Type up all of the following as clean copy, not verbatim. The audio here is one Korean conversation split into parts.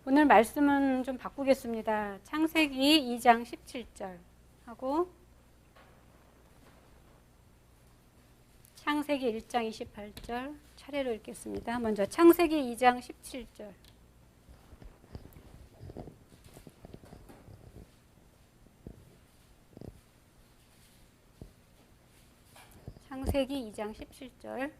오늘 말씀은 좀 바꾸겠습니다. 창세기 2장 17절 하고 창세기 1장 28절 차례로 읽겠습니다. 먼저 창세기 2장 17절. 창세기 2장 17절.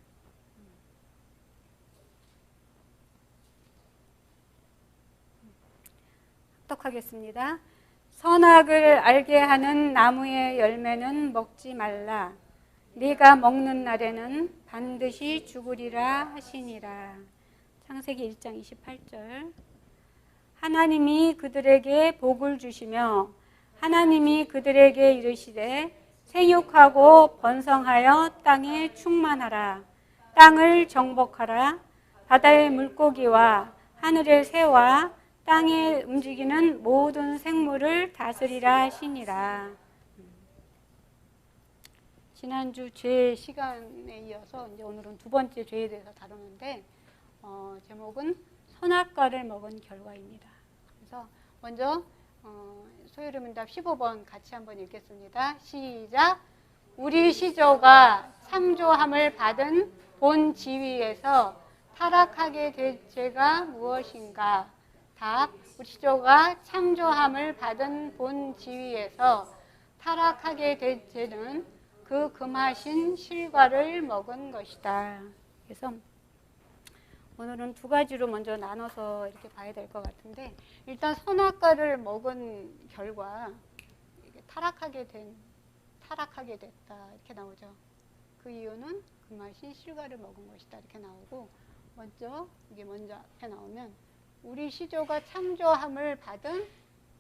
합독하겠습니다. 선악을 알게 하는 나무의 열매는 먹지 말라. 네가 먹는 날에는 반드시 죽으리라 하시니라. 창세기 1장 28절. 하나님이 그들에게 복을 주시며 하나님이 그들에게 이르시되 생육하고 번성하여 땅에 충만하라. 땅을 정복하라. 바다의 물고기와 하늘의 새와 땅에 움직이는 모든 생물을 다스리라 하시니라. 지난주 죄 시간에 이어서 이제 오늘은 두 번째 죄에 대해서 다루는데 제목은 선악과를 먹은 결과입니다. 그래서 먼저 소요리문답 15번 같이 한번 읽겠습니다. 시작. 우리 시조가 창조함을 받은 본 지위에서 타락하게 된 죄가 무엇인가? 답. 우리 시조가 창조함을 받은 본 지위에서 타락하게 된 죄는 그 금하신 실과를 먹은 것이다. 그래서 오늘은 두 가지로 먼저 나눠서 이렇게 봐야 될 것 같은데, 일단 선악과를 먹은 결과 타락하게 됐다 이렇게 나오죠. 그 이유는 금하신 실과를 먹은 것이다 이렇게 나오고, 이게 먼저 앞에 나오면 우리 시조가 창조함을 받은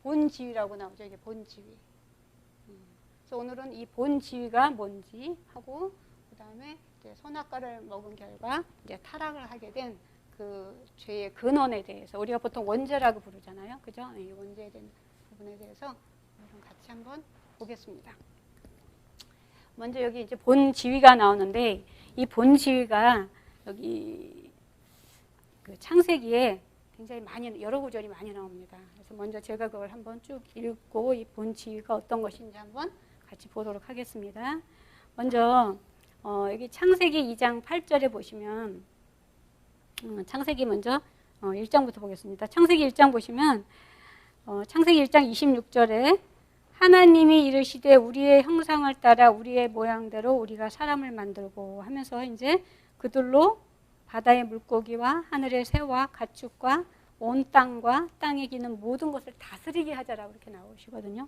본지위라고 나오죠. 이게 본지위. 그래서 오늘은 이 본지위가 뭔지 하고, 그 다음에 이제 선악과를 먹은 결과 이제 타락을 하게 된 그 죄의 근원에 대해서, 우리가 보통 원죄라고 부르잖아요. 그죠? 이 원죄에 대한 부분에 대해서 오늘은 같이 한번 보겠습니다. 먼저 여기 이제 본지위가 나오는데, 이 본지위가 여기 그 창세기에 굉장히 여러 구절이 많이 나옵니다. 그래서 먼저 제가 그걸 한번 쭉 읽고 이 본지위가 어떤 것인지 한번 같이 보도록 하겠습니다. 먼저 여기 창세기 2장 8절에 보시면, 창세기 먼저 1장부터 보겠습니다. 창세기 1장 보시면 창세기 1장 26절에 하나님이 이르시되 우리의 형상을 따라 우리의 모양대로 우리가 사람을 만들고 하면서 이제 그들로 바다의 물고기와 하늘의 새와 가축과 온 땅과 땅에 기는 모든 것을 다스리게 하자라고 이렇게 나오시거든요.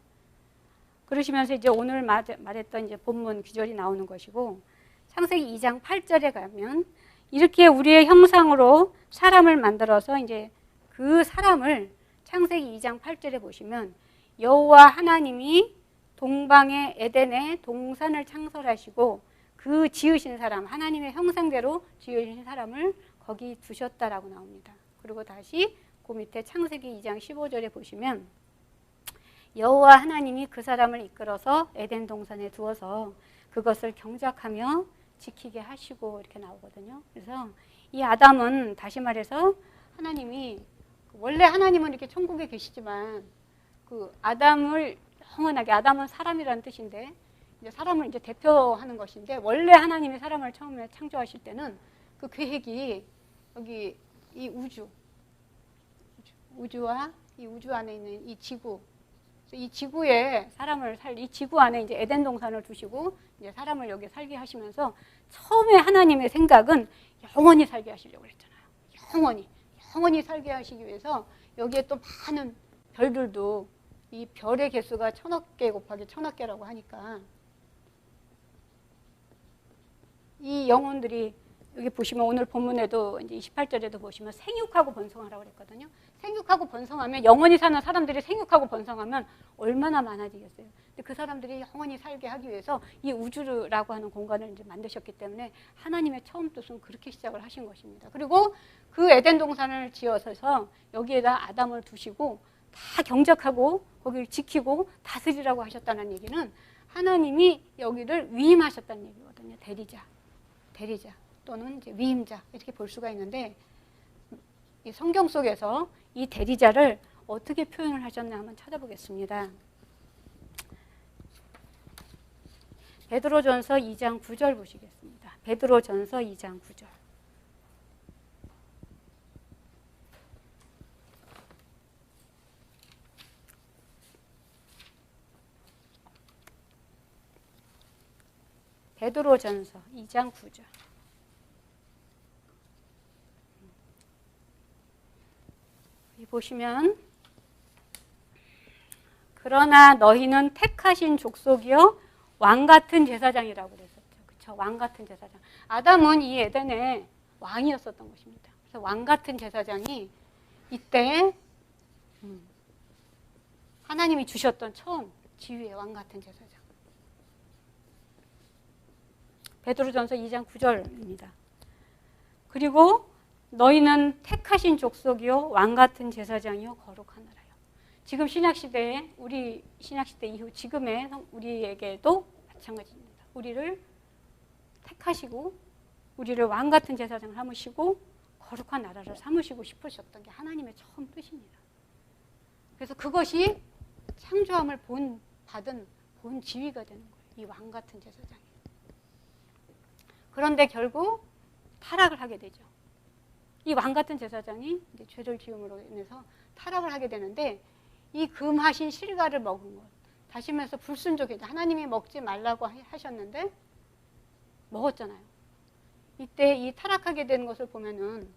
그러시면서 이제 오늘 말했던 이제 본문 구절이 나오는 것이고, 창세기 2장 8절에 가면 이렇게 우리의 형상으로 사람을 만들어서 이제 그 사람을 창세기 2장 8절에 보시면 여호와 하나님이 동방의 에덴에 동산을 창설하시고 그 지으신 사람, 하나님의 형상대로 지으신 사람을 거기 두셨다라고 나옵니다. 그리고 다시 그 밑에 창세기 2장 15절에 보시면 여호와 하나님이 그 사람을 이끌어서 에덴 동산에 두어서 그것을 경작하며 지키게 하시고 이렇게 나오거든요. 그래서 이 아담은 다시 말해서 원래 하나님은 이렇게 천국에 계시지만 그 아담을 영원하게, 아담은 사람이라는 뜻인데 이제 사람을 이제 대표하는 것인데, 원래 하나님이 사람을 처음에 창조하실 때는 그 계획이 여기 이 우주와 이 우주 안에 있는 이 지구, 이 지구에 이 지구 안에 이제 에덴 동산을 두시고 이제 사람을 여기 살게 하시면서 처음에 하나님의 생각은 영원히 살게 하시려고 했잖아요. 영원히 살게 하시기 위해서 여기에 또 많은 별들도, 이 별의 개수가 1000억 개 곱하기 1000억 개라고 하니까 이 영혼들이 여기 보시면 오늘 본문에도 이제 28절에도 보시면 생육하고 번성하라고 그랬거든요. 생육하고 번성하면, 영원히 사는 사람들이 생육하고 번성하면 얼마나 많아지겠어요. 근데 그 사람들이 영원히 살게 하기 위해서 이 우주라고 하는 공간을 이제 만드셨기 때문에 하나님의 처음 뜻은 그렇게 시작을 하신 것입니다. 그리고 그 에덴 동산을 지어서 여기에다 아담을 두시고 다 경작하고 거기를 지키고 다스리라고 하셨다는 얘기는 하나님이 여기를 위임하셨다는 얘기거든요. 대리자 또는 이제 위임자 이렇게 볼 수가 있는데, 이 성경 속에서 이 대리자를 어떻게 표현을 하셨나 한번 찾아보겠습니다. 베드로전서 2장 9절 보시겠습니다. 베드로전서 2장 9절. 베드로전서 2장 9절. 여기 보시면 그러나 너희는 택하신 족속이요 왕 같은 제사장이라고 그랬었죠. 그렇죠? 왕 같은 제사장. 아담은 이 에덴의 왕이었었던 것입니다. 그래서 왕 같은 제사장이 이때 하나님이 주셨던 처음 지위의 왕 같은 제사장. 베드로전서 2장 9절입니다. 그리고 너희는 택하신 족속이요 왕 같은 제사장이요 거룩한 나라요. 지금 신약시대에 우리 신약시대 이후 지금의 우리에게도 마찬가지입니다. 우리를 택하시고 우리를 왕 같은 제사장을 삼으시고 거룩한 나라를 삼으시고 싶으셨던 게 하나님의 처음 뜻입니다. 그래서 그것이 창조함을 받은 본 지위가 되는 거예요. 이 왕 같은 제사장이. 그런데 결국 타락을 하게 되죠. 이 왕 같은 제사장이 이제 죄를 지음으로 인해서 타락을 하게 되는데 이 금하신 실과를 먹은 것. 다시 말해서 불순종이다. 하나님이 먹지 말라고 하셨는데 먹었잖아요. 이때 이 타락하게 되는 것을 보면은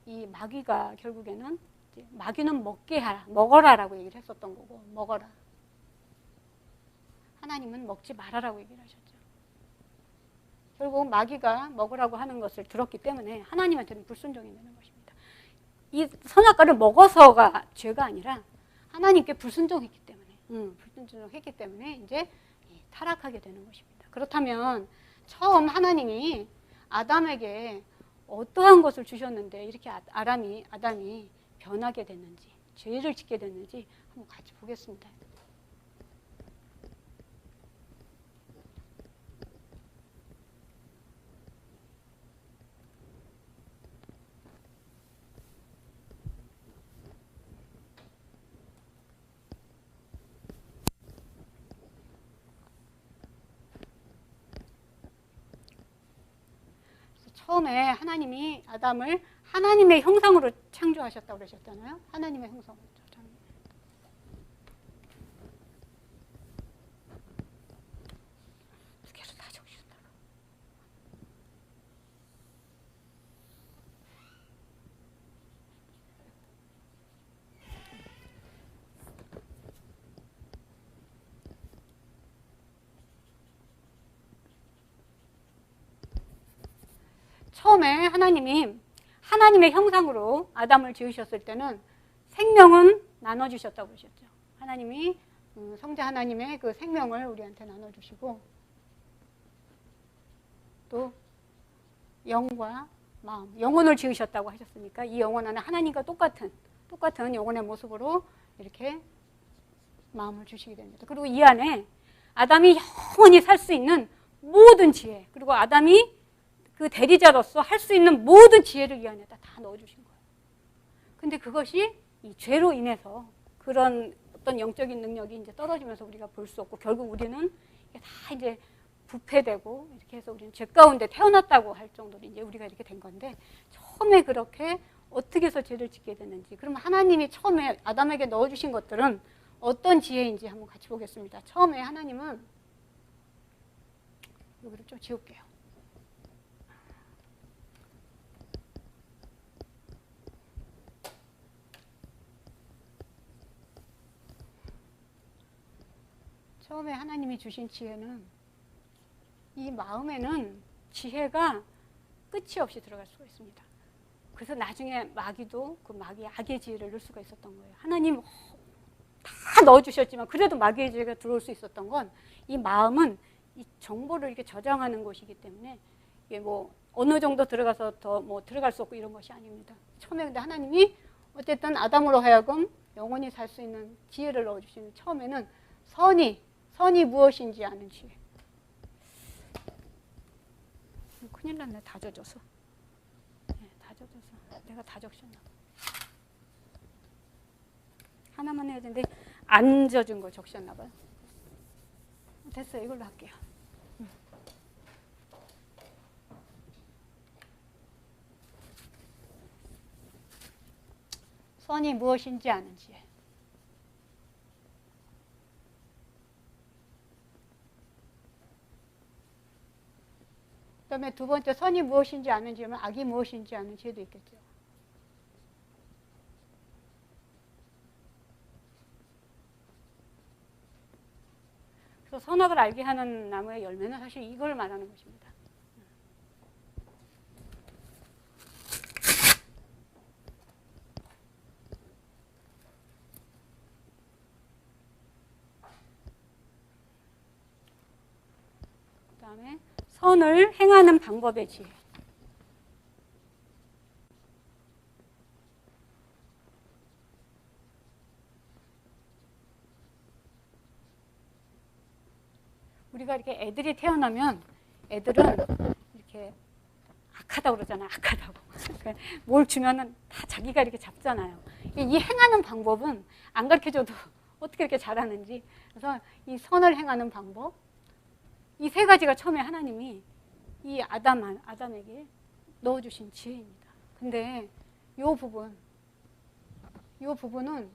이 마귀가 결국에는 이제 마귀는 먹게 하라, 먹어라라고 얘기를 했었던 거고 먹어라. 하나님은 먹지 말아라고 얘기를 하셨죠. 결국 마귀가 먹으라고 하는 것을 들었기 때문에 하나님한테는 불순종이 되는 것입니다. 이 선악과를 먹어서가 죄가 아니라 하나님께 불순종했기 때문에 이제 타락하게 되는 것입니다. 그렇다면 처음 하나님이 아담에게 어떠한 것을 주셨는데 이렇게 아담이 변하게 됐는지, 죄를 짓게 됐는지 한번 같이 보겠습니다. 처음에 하나님이 아담을 하나님의 형상으로 창조하셨다고 그러셨잖아요. 하나님의 형상으로. 계속 다 적으셨다가. 처음에 하나님이 하나님의 형상으로 아담을 지으셨을 때는 생명은 나눠주셨다고 그러셨죠. 하나님이 성자 하나님의 그 생명을 우리한테 나눠주시고 또 영과 마음, 영혼을 지으셨다고 하셨으니까 이 영혼 안에 하나님과 똑같은 영혼의 모습으로 이렇게 마음을 주시게 됩니다. 그리고 이 안에 아담이 영원히 살 수 있는 모든 지혜, 그리고 아담이 그 대리자로서 할 수 있는 모든 지혜를 이 안에다 다 넣어주신 거예요. 근데 그것이 이 죄로 인해서 그런 어떤 영적인 능력이 이제 떨어지면서 우리가 볼 수 없고 결국 우리는 다 이제 부패되고 이렇게 해서 우리는 죄 가운데 태어났다고 할 정도로 이제 우리가 이렇게 된 건데 처음에 그렇게 어떻게 해서 죄를 짓게 됐는지, 그러면 하나님이 처음에 아담에게 넣어주신 것들은 어떤 지혜인지 한번 같이 보겠습니다. 처음에 하나님은 여기를 좀 지울게요. 처음에 하나님이 주신 지혜는 이 마음에는 지혜가 끝이 없이 들어갈 수가 있습니다. 그래서 나중에 마귀도 그 마귀의 악의 지혜를 넣을 수가 있었던 거예요. 하나님 다 넣어주셨지만 그래도 마귀의 지혜가 들어올 수 있었던 건 이 마음은 이 정보를 이렇게 저장하는 곳이기 때문에 이게 뭐 어느 정도 들어가서 더 뭐 들어갈 수 없고 이런 것이 아닙니다. 처음에 근데 하나님이 어쨌든 아담으로 하여금 영원히 살 수 있는 지혜를 넣어주시는, 처음에는 선이 무엇인지 아는 지혜. 큰일 났네. 다 젖어서. 네, 다 젖어서. 내가 다 적셨나. 선언해야 되는데 안 져준 거 적셨나 봐요. 됐어요. 이걸로 할게요. 선이 무엇인지 아는 지혜. 그 다음에 두 번째, 선이 무엇인지 아는 지혜면 악이 무엇인지 아는 지혜도 있겠죠. 그래서 선악을 알게 하는 나무의 열매는 사실 이걸 말하는 것입니다. 그 다음에 선을 행하는 방법의 지혜. 우리가 이렇게 애들이 태어나면 애들은 이렇게 악하다고 그러잖아요. 악하다고. 그러니까 뭘 주면은 다 자기가 이렇게 잡잖아요. 이 행하는 방법은 안 가르쳐줘도 어떻게 이렇게 잘하는지. 그래서 이 선을 행하는 방법, 이 세 가지가 처음에 하나님이 이 아담에게 넣어주신 지혜입니다. 근데 이 부분은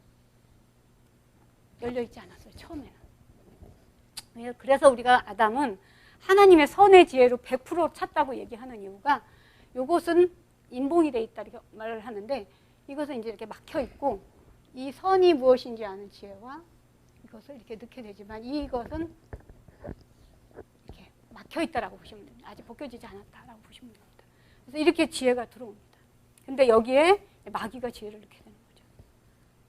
열려있지 않았어요. 처음에는. 그래서 우리가 아담은 하나님의 선의 지혜로 100% 찼다고 얘기하는 이유가 이것은 인봉이 돼 있다 이렇게 말을 하는데 이것은 이제 이렇게 막혀 있고 이 선이 무엇인지 아는 지혜와 이것을 이렇게 넣게 되지만 이것은 이렇게 막혀 있다라고 보시면 됩니다. 아직 벗겨지지 않았다라고 보시면 됩니다. 그래서 이렇게 지혜가 들어옵니다. 근데 여기에 마귀가 지혜를 넣게 되는 거죠.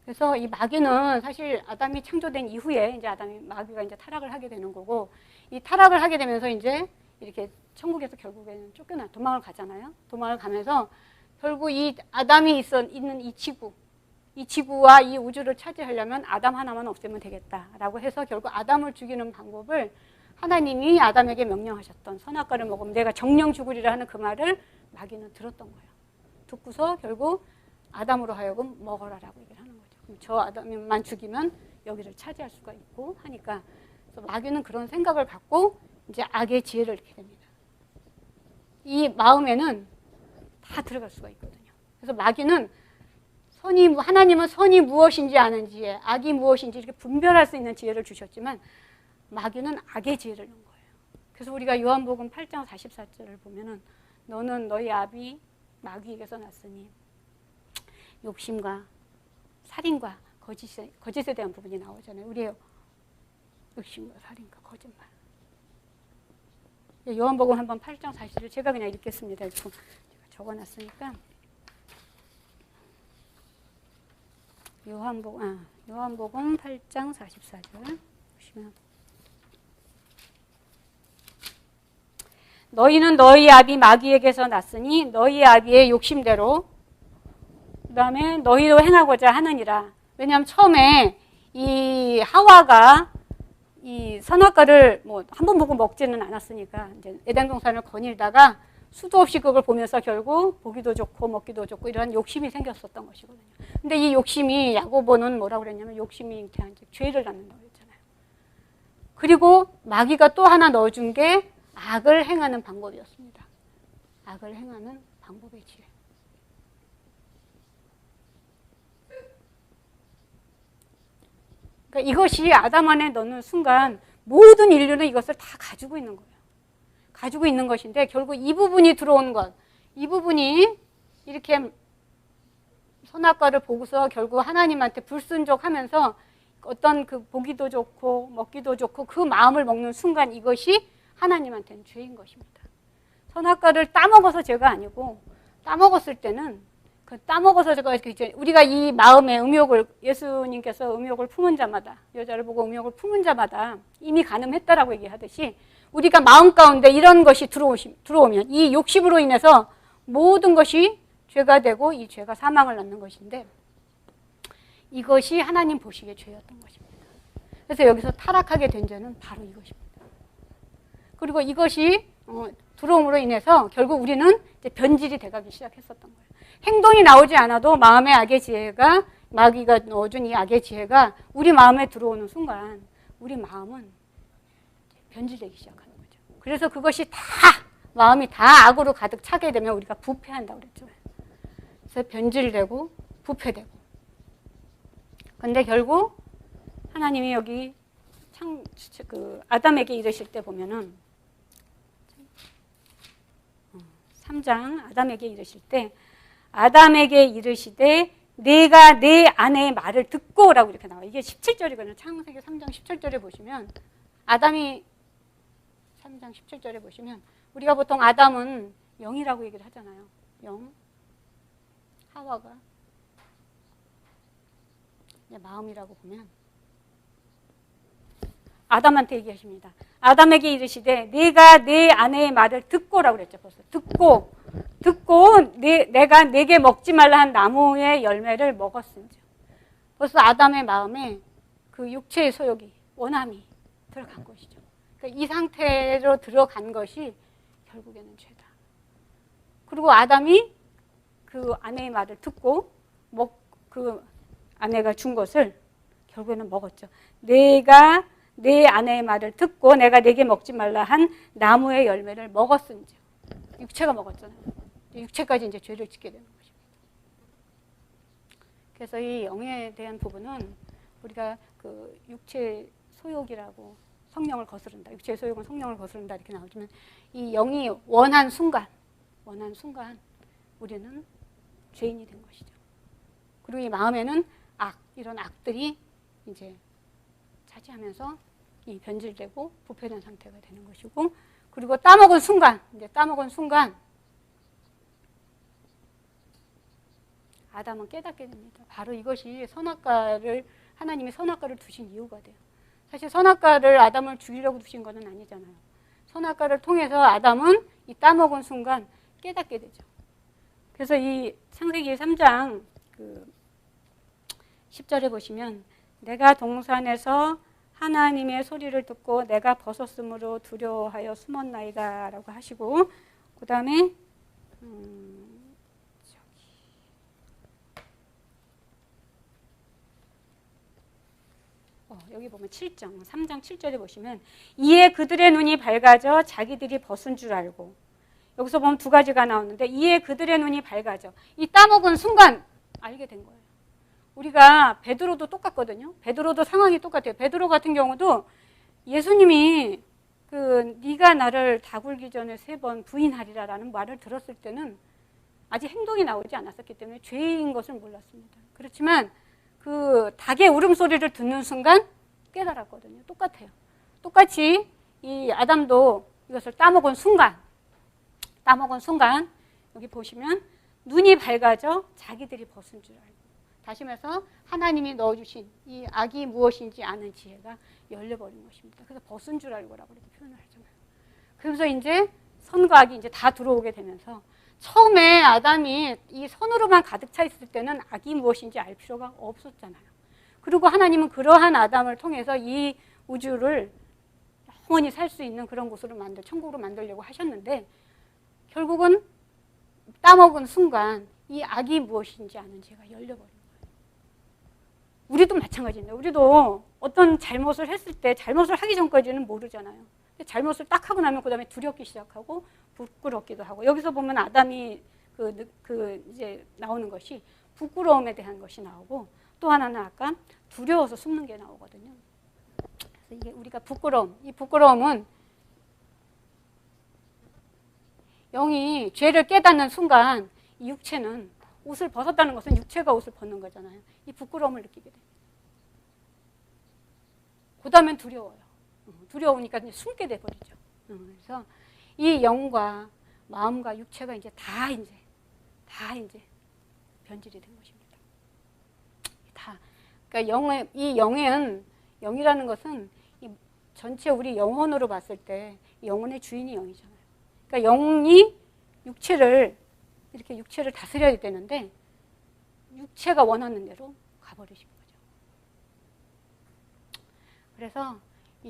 그래서 이 마귀는 사실 아담이 창조된 이후에 이제 마귀가 이제 타락을 하게 되는 거고 이 타락을 하게 되면서 이제 이렇게 천국에서 결국에는 도망을 가잖아요. 도망을 가면서 결국 이 아담이 있는 이 지구와 이 우주를 차지하려면 아담 하나만 없애면 되겠다라고 해서 결국 아담을 죽이는 방법을 하나님이 아담에게 명령하셨던 선악과를 먹으면 내가 정령 죽으리라 하는 그 말을 마귀는 들었던 거예요. 듣고서 결국 아담으로 하여금 먹어라라고 얘기를 하는 거죠. 그럼 저 아담만 죽이면 여기를 차지할 수가 있고 하니까 그래서 마귀는 그런 생각을 갖고 이제 악의 지혜를 잃게 됩니다. 이 마음에는 다 들어갈 수가 있거든요. 그래서 마귀는 하나님은 선이 무엇인지 아는 지혜, 악이 무엇인지 이렇게 분별할 수 있는 지혜를 주셨지만 마귀는 악의 지혜를 넣은 거예요. 그래서 우리가 요한복음 8장 44절을 보면은 너는 너희 아비 마귀에게서 났으니 욕심과 살인과 거짓에 대한 부분이 나오잖아요. 우리의 욕심과 살인과 거짓말. 요한복음 한번 8장 44절 제가 그냥 읽겠습니다. 제가 적어놨으니까 요한복음 8장 44절 보시면 너희는 너희 아비 마귀에게서 났으니 너희 아비의 욕심대로 그 다음에 너희도 행하고자 하느니라. 왜냐하면 처음에 이 하와가 이 선악과를 한 번 보고 먹지는 않았으니까 이제 에덴 동산을 거닐다가 수도 없이 그걸 보면서 결국 보기도 좋고 먹기도 좋고 이런 욕심이 생겼었던 것이거든요. 근데 이 욕심이 야고보는 뭐라고 그랬냐면 욕심이 잉태한 즉 죄를 낳는다고 했잖아요. 그리고 마귀가 또 하나 넣어준 게 악을 행하는 방법이었습니다. 악을 행하는 방법의 지혜. 그러니까 이것이 아담 안에 넣는 순간 모든 인류는 이것을 다 가지고 있는 거예요. 가지고 있는 것인데 결국 이 부분이 들어온 것, 이 부분이 이렇게 선악과를 보고서 결국 하나님한테 불순종하면서 어떤 그 보기도 좋고 먹기도 좋고 그 마음을 먹는 순간 이것이 하나님한테는 죄인 것입니다. 선악과를 따먹어서 죄가 아니고 따먹었을 때는 그 따먹어서 제가 우리가 이 마음의 음욕을 예수님께서 음욕을 품은 자마다 여자를 보고 음욕을 품은 자마다 이미 간음했다라고 얘기하듯이 우리가 마음 가운데 이런 것이 들어오면 이 욕심으로 인해서 모든 것이 죄가 되고 이 죄가 사망을 낳는 것인데 이것이 하나님 보시기에 죄였던 것입니다. 그래서 여기서 타락하게 된 죄는 바로 이것입니다. 그리고 이것이 들어옴으로 인해서 결국 우리는 이제 변질이 돼가기 시작했었던 거예요. 행동이 나오지 않아도 마음의 악의 지혜가 마귀가 넣어준 이 악의 지혜가 우리 마음에 들어오는 순간 우리 마음은 변질되기 시작하는 거죠. 그래서 그것이 다 마음이 다 악으로 가득 차게 되면 우리가 부패한다고 그랬죠. 그래서 변질되고 부패되고. 근데 결국 하나님이 여기 아담에게 이르실 때 보면은 3장 아담에게 이르실 때 아담에게 이르시되 내가 내 아내의 말을 듣고 라고 이렇게 나와요. 이게 17절이거든요. 창세기 3장 17절에 보시면 아담이 3장 17절에 보시면 우리가 보통 아담은 영이라고 얘기를 하잖아요. 영. 하와가 이제 마음이라고 보면 아담한테 얘기하십니다. 아담에게 이르시되 내가 내 아내의 말을 듣고라고 그랬죠. 벌써 듣고 내가 내게 먹지 말라 한 나무의 열매를 먹었은지. 벌써 아담의 마음에 그 육체의 소욕이 원함이 들어간 것이죠. 그러니까 이 상태로 들어간 것이 결국에는 죄다. 그리고 아담이 그 아내의 말을 듣고 그 아내가 준 것을 결국에는 먹었죠. 내가 내 아내의 말을 듣고 내가 내게 먹지 말라 한 나무의 열매를 먹었은지. 육체가 먹었잖아요. 육체까지 이제 죄를 짓게 되는 것입니다. 그래서 이 영에 대한 부분은 우리가 그 육체 소욕이라고 성령을 거스른다. 육체의 소욕은 성령을 거스른다 이렇게 나오지만 이 영이 원한 순간 우리는 죄인이 된 것이죠. 그리고 이 마음에는 이런 악들이 이제 차지하면서 이 변질되고 부패된 상태가 되는 것이고, 그리고 따먹은 순간 아담은 깨닫게 됩니다. 바로 이것이 하나님이 선악과를 두신 이유가 돼요. 사실 선악과를 아담을 죽이려고 두신 것은 아니잖아요. 선악과를 통해서 아담은 이 따먹은 순간 깨닫게 되죠. 그래서 이 창세기 3장 10절에 보시면 내가 동산에서 하나님의 소리를 듣고 내가 벗었으므로 두려워하여 숨었나이다 라고 하시고, 그 다음에 여기 보면 3장 7절에 보시면 이에 그들의 눈이 밝아져 자기들이 벗은 줄 알고, 여기서 보면 두 가지가 나오는데 이에 그들의 눈이 밝아져, 이 따먹은 순간 알게 된 거예요. 우리가 베드로도 똑같거든요. 베드로도 상황이 똑같아요. 베드로 같은 경우도 예수님이 네가 나를 다굴기 전에 3번 부인하리라 라는 말을 들었을 때는 아직 행동이 나오지 않았었기 때문에 죄인 것을 몰랐습니다. 그렇지만 그 닭의 울음소리를 듣는 순간 깨달았거든요. 똑같아요. 똑같이 이 아담도 이것을 따먹은 순간 여기 보시면 눈이 밝아져 자기들이 벗은 줄 알고, 다시 말해서 하나님이 넣어주신 이 악이 무엇인지 아는 지혜가 열려버린 것입니다. 그래서 벗은 줄 알고라고 이렇게 표현을 하잖아요. 그러면서 이제 선과 악이 이제 다 들어오게 되면서, 처음에 아담이 이 선으로만 가득 차 있을 때는 악이 무엇인지 알 필요가 없었잖아요. 그리고 하나님은 그러한 아담을 통해서 이 우주를 영원히 살 수 있는 그런 곳으로 천국으로 만들려고 하셨는데, 결국은 따먹은 순간 이 악이 무엇인지 아는 지혜가 열려버린 거예요. 우리도 마찬가지입니다. 우리도 어떤 잘못을 했을 때 잘못을 하기 전까지는 모르잖아요. 잘못을 딱 하고 나면 그 다음에 두렵기 시작하고 부끄럽기도 하고, 여기서 보면 아담이 이제 나오는 것이 부끄러움에 대한 것이 나오고, 또 하나는 아까 두려워서 숨는 게 나오거든요. 그래서 이게 우리가 이 부끄러움은 영이 죄를 깨닫는 순간 이 육체는 옷을 벗었다는 것은 육체가 옷을 벗는 거잖아요. 이 부끄러움을 느끼게 돼요. 그 다음엔 두려워요. 두려우니까 이제 숨게 돼버리죠. 그래서 이 영과 마음과 육체가 이제 다 변질이 된 것입니다. 그러니까 영이라는 것은 이 전체 우리 영혼으로 봤을 때 영혼의 주인이 영이잖아요. 그러니까 영이 육체를 다스려야 되는데 육체가 원하는 대로 가버리신 거죠. 그래서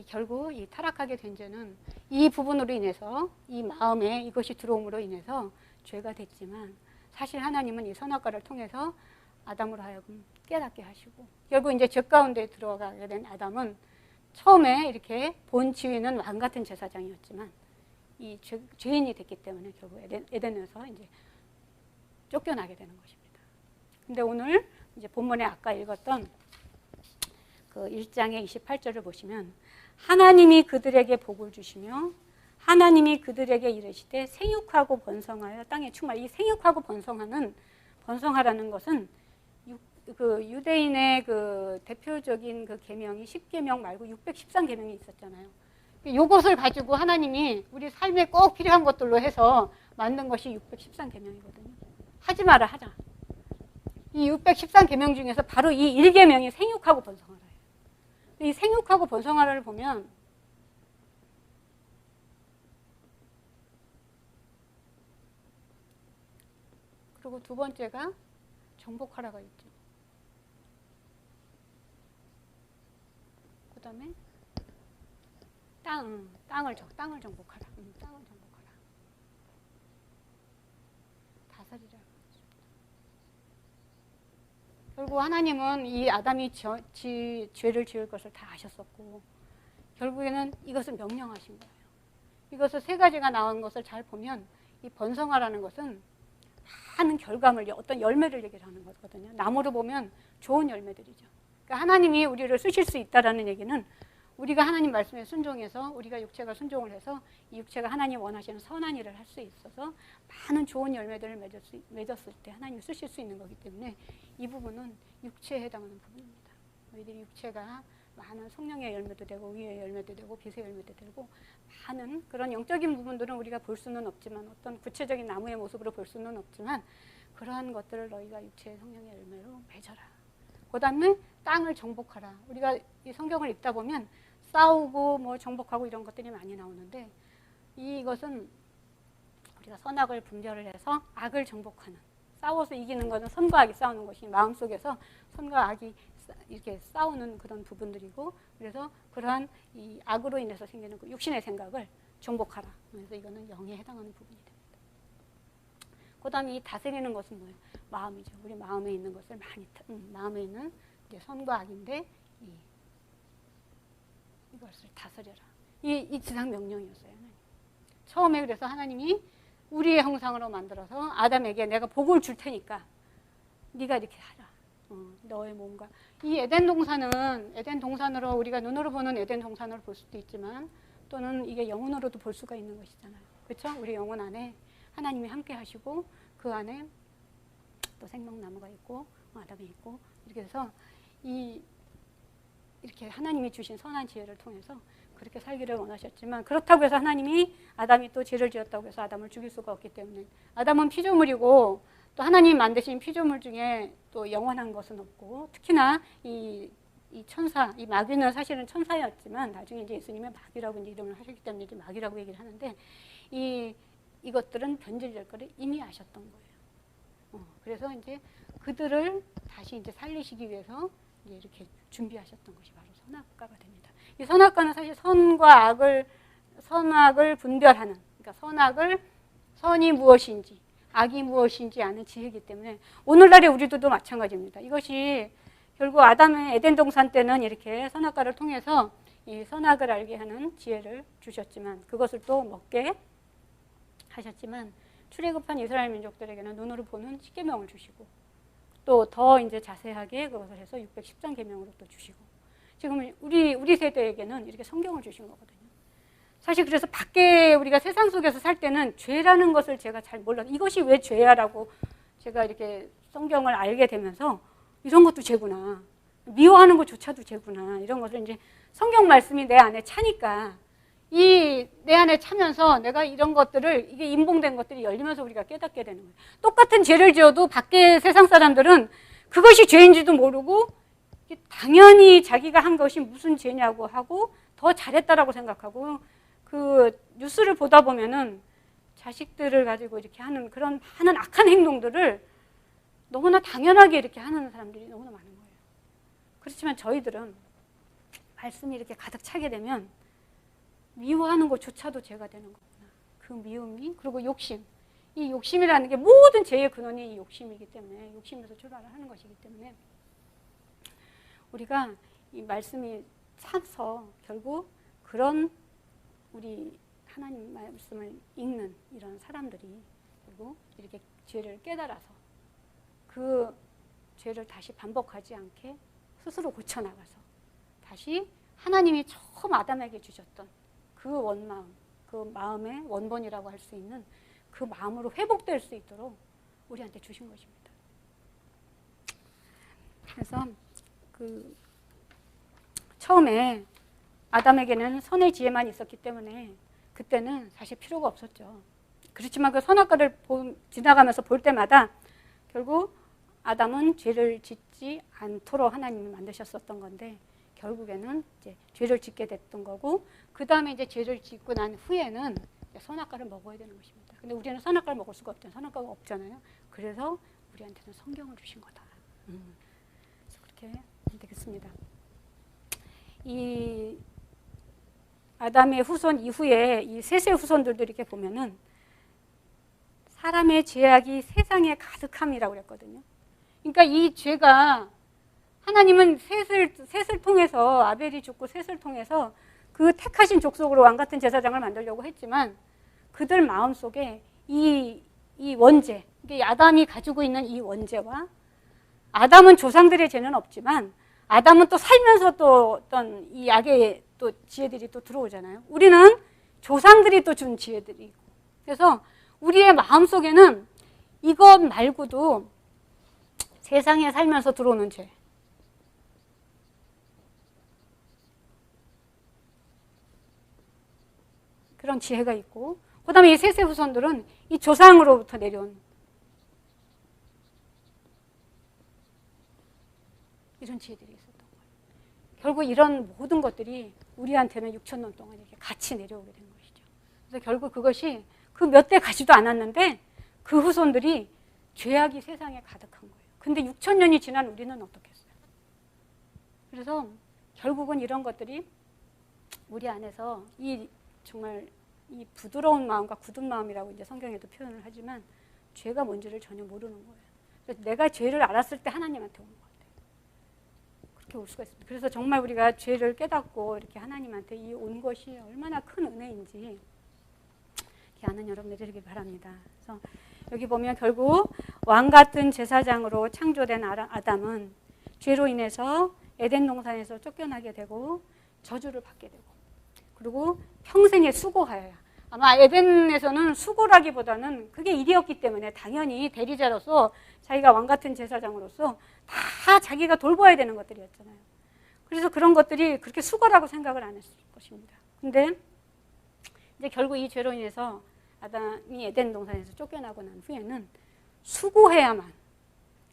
결국 이 타락하게 된 죄는 이 부분으로 인해서, 이 마음에 이것이 들어옴으로 인해서 죄가 됐지만, 사실 하나님은 이 선악과를 통해서 아담으로 하여금 깨닫게 하시고 결국 이제 죄 가운데 들어가게 된 아담은 처음에 이렇게 본 지위는 왕 같은 제사장이었지만 이 죄인이 됐기 때문에 결국 에덴에서 이제 쫓겨나게 되는 것입니다. 근데 오늘 이제 본문에 아까 읽었던 그 1장의 28절을 보시면 하나님이 그들에게 복을 주시며 하나님이 그들에게 이르시되 생육하고 번성하여 땅에 충만. 이 생육하고 번성하라는 것은 그 유대인의 그 대표적인 그 계명이 10계명 말고 613계명이 있었잖아요. 이것을 가지고 하나님이 우리 삶에 꼭 필요한 것들로 해서 만든 것이 613계명이거든요. 하지 마라 하자. 이 613계명 중에서 바로 이 1계명이 생육하고 번성하라예요. 이 생육하고 번성하라를 보면 그리고 두 번째가 정복하라가 있죠. 그 다음에 땅을 정복하라. 땅을 정복하라. 다스리라. 결국 하나님은 이 아담이 죄를 지을 것을 다 아셨었고 결국에는 이것을 명령하신 거예요. 이것을 세 가지가 나온 것을 잘 보면 이 번성하라는 것은 많은 결과물, 어떤 열매를 얘기를 하는 거거든요. 나무로 보면 좋은 열매들이죠. 그러니까 하나님이 우리를 쓰실 수 있다라는 얘기는 우리가 하나님 말씀에 순종해서 우리가 육체가 순종을 해서 이 육체가 하나님 원하시는 선한 일을 할 수 있어서 많은 좋은 열매들을 맺었을 때 하나님이 쓰실 수 있는 거기 때문에 이 부분은 육체에 해당하는 부분입니다. 너희들이 육체가 많은 성령의 열매도 되고 의의 열매도 되고 빛의 열매도 되고 많은 그런 영적인 부분들은 우리가 볼 수는 없지만 어떤 구체적인 나무의 모습으로 볼 수는 없지만 그러한 것들을 너희가 육체의 성령의 열매로 맺어라. 그 다음에 땅을 정복하라. 우리가 이 성경을 읽다 보면 싸우고 뭐 정복하고 이런 것들이 많이 나오는데 이것은 우리가 선악을 분별을 해서 악을 정복하는, 싸워서 이기는 것은 선과 악이 싸우는 것이 마음속에서 선과 악이 이렇게 싸우는 그런 부분들이고 그래서 그러한 이 악으로 인해서 생기는 그 육신의 생각을 정복하라. 그래서 이거는 영에 해당하는 부분이 됩니다. 그 다음에 이 다스리는 것은 뭐예요? 마음이죠. 우리 마음에 있는 것을 마음에 있는 이제 선과 악인데 이것을 다스려라. 이 지상 명령이었어요. 처음에 그래서 하나님이 우리의 형상으로 만들어서 아담에게 내가 복을 줄 테니까 네가 이렇게 하라. 너의 몸과 이 에덴 동산으로 우리가 눈으로 보는 에덴 동산으로 볼 수도 있지만 또는 이게 영혼으로도 볼 수가 있는 것이잖아요. 그렇죠? 우리 영혼 안에 하나님이 함께 하시고 그 안에 또 생명나무가 있고 아담이 있고 이렇게 해서 이렇게 하나님이 주신 선한 지혜를 통해서 그렇게 살기를 원하셨지만 그렇다고 해서 하나님이 아담이 또 죄를 지었다고 해서 아담을 죽일 수가 없기 때문에 아담은 피조물이고 또 하나님이 만드신 피조물 중에 또 영원한 것은 없고 특히나 이 천사, 이 마귀는 사실은 천사였지만 나중에 이제 예수님의 마귀라고 이제 이름을 하셨기 때문에 이제 마귀라고 얘기를 하는데 이것들은 변질될 거를 이미 아셨던 거예요. 그래서 이제 그들을 다시 이제 살리시기 위해서 이제 이렇게 준비하셨던 것이 바로 선악과가 됩니다. 이 선악과는 사실 선악을 분별하는, 그러니까 선이 무엇인지, 악이 무엇인지 아는 지혜이기 때문에 오늘날의 우리들도 마찬가지입니다. 이것이 결국 아담의 에덴 동산 때는 이렇게 선악과를 통해서 이 선악을 알게 하는 지혜를 주셨지만 그것을 또 먹게 하셨지만 출애굽한 이스라엘 민족들에게는 눈으로 보는 십계명을 주시고 또 더 이제 자세하게 그것을 해서 613계명으로 또 주시고 지금 우리 세대에게는 이렇게 성경을 주신 거거든요. 사실 그래서 밖에 우리가 세상 속에서 살 때는 죄라는 것을 제가 잘 몰라서 이것이 왜 죄야라고 제가 이렇게 성경을 알게 되면서 이런 것도 죄구나. 미워하는 것조차도 죄구나. 이런 것을 이제 성경 말씀이 내 안에 차니까 내 안에 차면서 내가 이런 것들을 이게 인봉된 것들이 열리면서 우리가 깨닫게 되는 거예요. 똑같은 죄를 지어도 밖에 세상 사람들은 그것이 죄인지도 모르고 당연히 자기가 한 것이 무슨 죄냐고 하고 더 잘했다라고 생각하고 그 뉴스를 보다 보면은 자식들을 가지고 이렇게 하는 그런 많은 악한 행동들을 너무나 당연하게 이렇게 하는 사람들이 너무나 많은 거예요. 그렇지만 저희들은 말씀이 이렇게 가득 차게 되면 미워하는 것조차도 죄가 되는 거구나. 그 미움이 그리고 욕심. 이 욕심이라는 게 모든 죄의 근원이 이 욕심이기 때문에, 욕심에서 출발을 하는 것이기 때문에 우리가 이 말씀이 차서 결국 그런 우리 하나님 말씀을 읽는 이런 사람들이 결국 이렇게 죄를 깨달아서 그 죄를 다시 반복하지 않게 스스로 고쳐나가서 다시 하나님이 처음 아담에게 주셨던 그 원마음, 그 마음의 원본이라고 할 수 있는 그 마음으로 회복될 수 있도록 우리한테 주신 것입니다. 그래서 그 처음에 아담에게는 선의 지혜만 있었기 때문에 그때는 사실 필요가 없었죠. 그렇지만 그 선악과를 지나가면서 볼 때마다 결국 아담은 죄를 짓지 않도록 하나님이 만드셨었던 건데 결국에는 이제 죄를 짓게 됐던 거고, 그 다음에 이제 죄를 짓고 난 후에는 선악과를 먹어야 되는 것입니다. 근데 우리는 선악과를 먹을 수가 없잖아요. 선악과가 없잖아요. 그래서 우리한테는 성경을 주신 거다. 그래서 그렇게 되겠습니다. 이 아담의 후손 이후에 이 셋의 후손들도 이렇게 보면은 사람의 죄악이 세상에 가득함이라고 그랬거든요. 그러니까 이 죄가 하나님은 셋을 통해서, 아벨이 죽고 셋을 통해서 그 택하신 족속으로 왕같은 제사장을 만들려고 했지만 그들 마음속에 이 원죄, 아담이 가지고 있는 이 원죄와, 아담은 조상들의 죄는 없지만 아담은 또 살면서 또 어떤 이 악의 또 지혜들이 또 들어오잖아요. 우리는 조상들이 또 준 지혜들이 있고, 그래서 우리의 마음속에는 이것 말고도 세상에 살면서 들어오는 죄, 그런 지혜가 있고, 그 다음에 이 셋의 후손들은 이 조상으로부터 내려온 이런 지혜들이 있었던 거예요. 결국 이런 모든 것들이 우리한테는 6,000년 동안 이렇게 같이 내려오게 된 것이죠. 그래서 결국 그것이 그 몇 대 가지도 않았는데 그 후손들이 죄악이 세상에 가득한 거예요. 근데 6,000년이 지난 우리는 어떻겠어요? 그래서 결국은 이런 것들이 우리 안에서 정말 이 부드러운 마음과 굳은 마음이라고 이제 성경에도 표현을 하지만 죄가 뭔지를 전혀 모르는 거예요. 그래서 내가 죄를 알았을 때 하나님한테 오는 것 같아요. 그렇게 올 수가 있습니다. 그래서 정말 우리가 죄를 깨닫고 이렇게 하나님한테 이 온 것이 얼마나 큰 은혜인지 이렇게 아는 여러분들이 되길 바랍니다. 그래서 여기 보면 결국 왕 같은 제사장으로 창조된 아담은 죄로 인해서 에덴 동산에서 쫓겨나게 되고 저주를 받게 되고, 그리고 평생에 수고하여야, 아마 에덴에서는 수고라기보다는 그게 일이었기 때문에 당연히 대리자로서 자기가 왕 같은 제사장으로서 다 자기가 돌봐야 되는 것들이었잖아요. 그래서 그런 것들이 그렇게 수고라고 생각을 안 했을 것입니다. 근데 이제 결국 이 죄로 인해서 아담이 에덴 동산에서 쫓겨나고 난 후에는 수고해야만,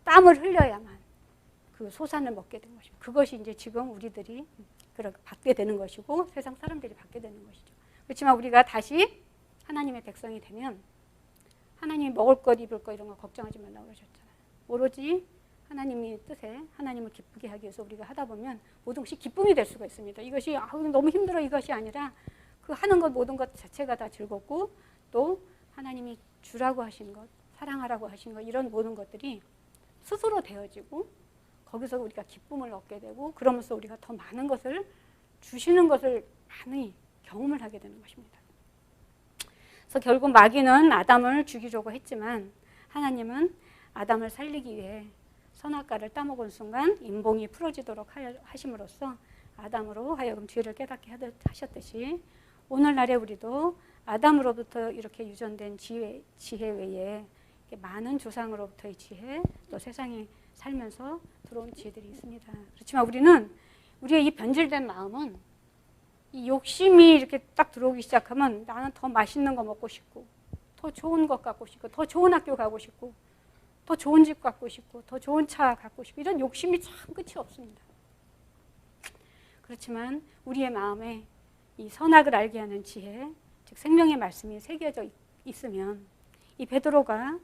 땀을 흘려야만 그 소산을 먹게 된 것입니다. 그것이 이제 지금 우리들이 그렇게 받게 되는 것이고 세상 사람들이 받게 되는 것이죠. 그렇지만 우리가 다시 하나님의 백성이 되면 하나님이 먹을 것, 입을 것 이런 거 걱정하지 말라고 그러셨잖아요. 오로지 하나님의 뜻에 하나님을 기쁘게 하기 위해서 우리가 하다 보면 모든 것이 기쁨이 될 수가 있습니다. 이것이 너무 힘들어 이것이 아니라 그 하는 것 모든 것 자체가 다 즐겁고, 또 하나님이 주라고 하신 것, 사랑하라고 하신 것, 이런 모든 것들이 스스로 되어지고 거기서 우리가 기쁨을 얻게 되고, 그러면서 우리가 더 많은 것을 주시는 것을 많이 경험을 하게 되는 것입니다. 그래서 결국 마귀는 아담을 죽이려고 했지만 하나님은 아담을 살리기 위해 선악과를 따먹은 순간 인봉이 풀어지도록 하심으로써 아담으로 하여금 죄를 깨닫게 하셨듯이 오늘날에 우리도 아담으로부터 이렇게 유전된 지혜 외에 많은 조상으로부터의 지혜, 또 세상에 살면서 들어온 지혜들이 있습니다. 그렇지만 우리는 우리의 이 변질된 마음은 이 욕심이 이렇게 딱 들어오기 시작하면 나는 더 맛있는 거 먹고 싶고, 더 좋은 것 갖고 싶고, 더 좋은 학교 가고 싶고, 더 좋은 집 갖고 싶고, 더 좋은 차 갖고 싶고, 이런 욕심이 참 끝이 없습니다. 그렇지만 우리의 마음에 이 선악을 알게 하는 지혜, 즉 생명의 말씀이 새겨져 있으면 이 베드로가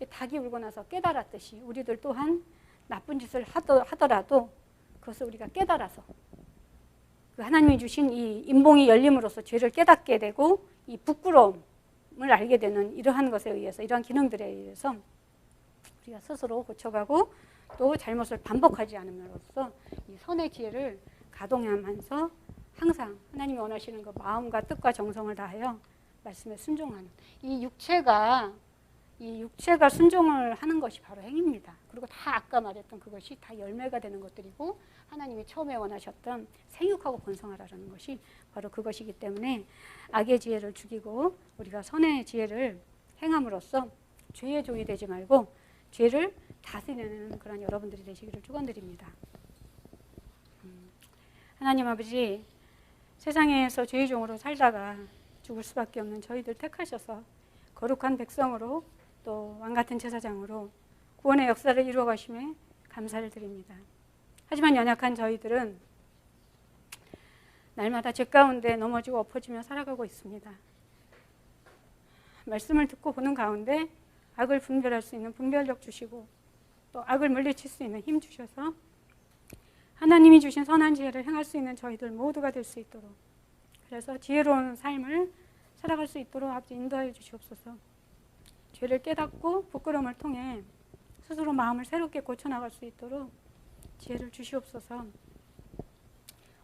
닭이 울고 나서 깨달았듯이 우리들 또한 나쁜 짓을 하더라도 그것을 우리가 깨달아서 그 하나님이 주신 이 인봉이 열림으로써 죄를 깨닫게 되고 이 부끄러움, 알게 되는 이러한 것에 의해서, 이러한 기능들에 의해서 우리가 스스로 고쳐가고 또 잘못을 반복하지 않음으로써 이 선의 지혜를 가동하면서 항상 하나님이 원하시는 그 마음과 뜻과 정성을 다하여 말씀에 순종하는 이 육체가 순종을 하는 것이 바로 행입니다. 그리고 다 아까 말했던 그것이 다 열매가 되는 것들이고 하나님이 처음에 원하셨던 생육하고 번성하라는 것이 바로 그것이기 때문에 악의 지혜를 죽이고 우리가 선의 지혜를 행함으로써 죄의 종이 되지 말고 죄를 다스리는 그런 여러분들이 되시기를 축원드립니다. 하나님 아버지, 세상에서 죄의 종으로 살다가 죽을 수밖에 없는 저희들 택하셔서 거룩한 백성으로 또 왕같은 제사장으로 구원의 역사를 이루어 가심에 감사를 드립니다. 하지만 연약한 저희들은 날마다 죄 가운데 넘어지고 엎어지며 살아가고 있습니다. 말씀을 듣고 보는 가운데 악을 분별할 수 있는 분별력 주시고 또 악을 물리칠 수 있는 힘 주셔서 하나님이 주신 선한 지혜를 행할 수 있는 저희들 모두가 될 수 있도록, 그래서 지혜로운 삶을 살아갈 수 있도록 아버지 인도하여 주시옵소서. 죄를 깨닫고 부끄러움을 통해 스스로 마음을 새롭게 고쳐나갈 수 있도록 지혜를 주시옵소서.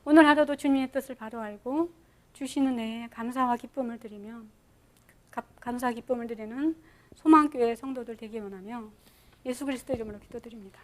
오늘 하루도 주님의 뜻을 바로 알고 주시는 은혜에 감사와 기쁨을 드리며 감사와 기쁨을 드리는 소망교회 성도들 되기 원하며 예수 그리스도 이름으로 기도드립니다.